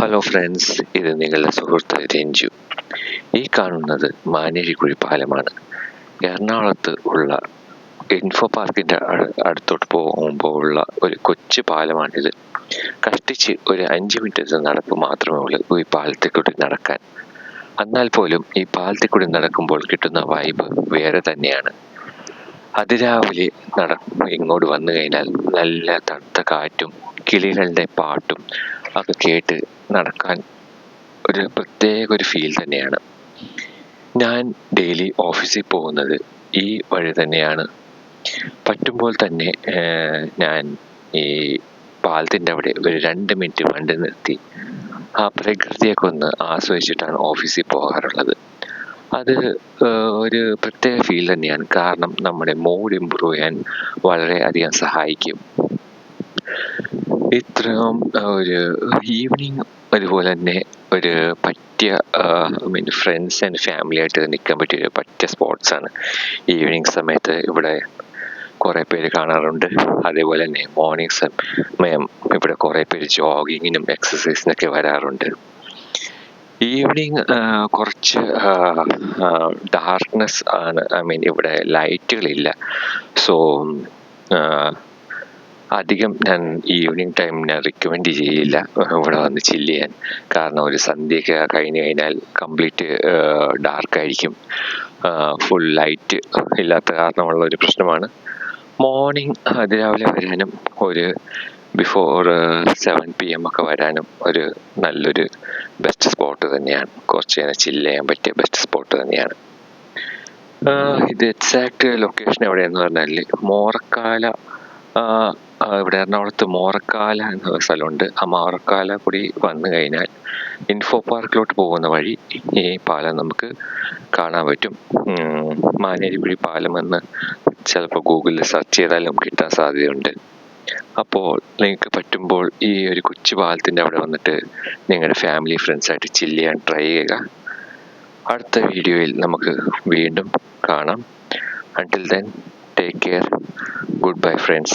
Hello friends, ഇത് നിങ്ങളുടെ സുഹൃത്ത് രഞ്ജു. ഈ കാണുന്നത് മാനേരിക്കുഴി പാലമാണ്. എറണാകുളത്ത് ഉള്ള ഇൻഫോ പാർക്കിൻ്റെ അടുത്തോട്ട് പോകുമ്പോൾ ഉള്ള ഒരു കൊച്ചു പാലമാണിത്. കഷ്ടിച്ച് ഒരു 5 മിനിറ്റ് നടപ്പ് മാത്രമേ ഉള്ളൂ ഈ പാലത്തിൽ കൂടി നടക്കാൻ. എന്നാൽ പോലും ഈ പാലത്തിൽ കൂടി നടക്കുമ്പോൾ കിട്ടുന്ന വൈബ് വേറെ തന്നെയാണ്. അതിരാവിലെ ഇങ്ങോട്ട് വന്നു കഴിഞ്ഞാൽ നല്ല തണുത്ത കാറ്റും കിളികളുടെ പാട്ടും ഒക്കെ കേട്ട് നടക്കാൻ ഒരു പ്രത്യേക ഒരു ഫീൽ തന്നെയാണ്. ഞാൻ ഡെയിലി ഓഫീസിൽ പോകുന്നത് ഈ വഴി തന്നെയാണ്. പറ്റുമ്പോൾ തന്നെ ഞാൻ ഈ പാലത്തിൻ്റെ അവിടെ ഒരു 2 മിനിറ്റ് വണ്ടി നിർത്തി ആ പ്രകൃതിയൊക്കെ ഒന്ന് ആസ്വദിച്ചിട്ടാണ് ഓഫീസിൽ പോകാറുള്ളത്. അത് ഒരു പ്രത്യേക ഫീൽ തന്നെയാണ്. കാരണം നമ്മുടെ മൂഡ് ഇമ്പ്രൂവ് ചെയ്യാൻ വളരെയധികം സഹായിക്കും. ഇത്രയും ഒരു ഈവനിങ് അതുപോലെ തന്നെ ഒരു പറ്റിയ ഫ്രണ്ട്സ് ആൻഡ് ഫാമിലി ആയിട്ട് നിൽക്കാൻ പറ്റിയ ഒരു പറ്റിയ സ്പോട്ട്സാണ്. ഈവനിങ് സമയത്ത് ഇവിടെ കുറേ പേര് കാണാറുണ്ട്. അതേപോലെ തന്നെ മോർണിംഗ് സമയം ഇവിടെ കുറേ പേര് ജോഗിങ്ങിനും എക്സസൈസിനൊക്കെ വരാറുണ്ട്. ഈവനിങ് കുറച്ച് ഡാർക്ക്നെസ് ആണ്. ഇവിടെ ലൈറ്റുകളില്ല. സോ അധികം ഞാൻ ഈവനിങ് ടൈം ഞാൻ റിക്കമെൻഡ് ചെയ്യില്ല ഇവിടെ വന്ന് ചില്ല് ചെയ്യാൻ. കാരണം ഒരു സന്ധ്യയൊക്കെ കഴിഞ്ഞ് കഴിഞ്ഞാൽ കംപ്ലീറ്റ് ഡാർക്കായിരിക്കും. ഫുൾ ലൈറ്റ് ഇല്ലാത്ത കാരണമുള്ള ഒരു പ്രശ്നമാണ്. മോർണിംഗ് അതിരാവിലെ വരാനും ഒരു ബിഫോർ 7 PM ഒക്കെ വരാനും ഒരു നല്ലൊരു ബെസ്റ്റ് സ്പോട്ട് തന്നെയാണ്. കുറച്ച് നേരം ചില്ല് ചെയ്യാൻ പറ്റിയ ബെസ്റ്റ് സ്പോട്ട് തന്നെയാണ്. ഇത് എക്സാക്ട് ലൊക്കേഷൻ എവിടെയെന്ന് പറഞ്ഞാൽ മോറക്കാല, ഇവിടെ എറണാകുളത്ത് മോറക്കാല എന്ന സ്ഥലമുണ്ട്. ആ മോറക്കാല കൂടി വന്നു കഴിഞ്ഞാൽ ഇൻഫോ പാർക്കിലോട്ട് പോകുന്ന വഴി ഈ പാലം നമുക്ക് കാണാൻ പറ്റും. മാനേരിക്കുഴി പാലം എന്ന് ചിലപ്പോൾ ഗൂഗിളിൽ സെർച്ച് ചെയ്താലും കിട്ടാൻ സാധ്യതയുണ്ട്. അപ്പോൾ നിങ്ങൾക്ക് പറ്റുമ്പോൾ ഈ ഒരു കൊച്ചു പാലത്തിൻ്റെ അവിടെ വന്നിട്ട് നിങ്ങളുടെ ഫാമിലി ഫ്രണ്ട്സായിട്ട് ചില്ല് ചെയ്യാൻ ട്രൈ ചെയ്യുക. അടുത്ത വീഡിയോയിൽ നമുക്ക് വീണ്ടും കാണാം. Until then, take care. Goodbye friends.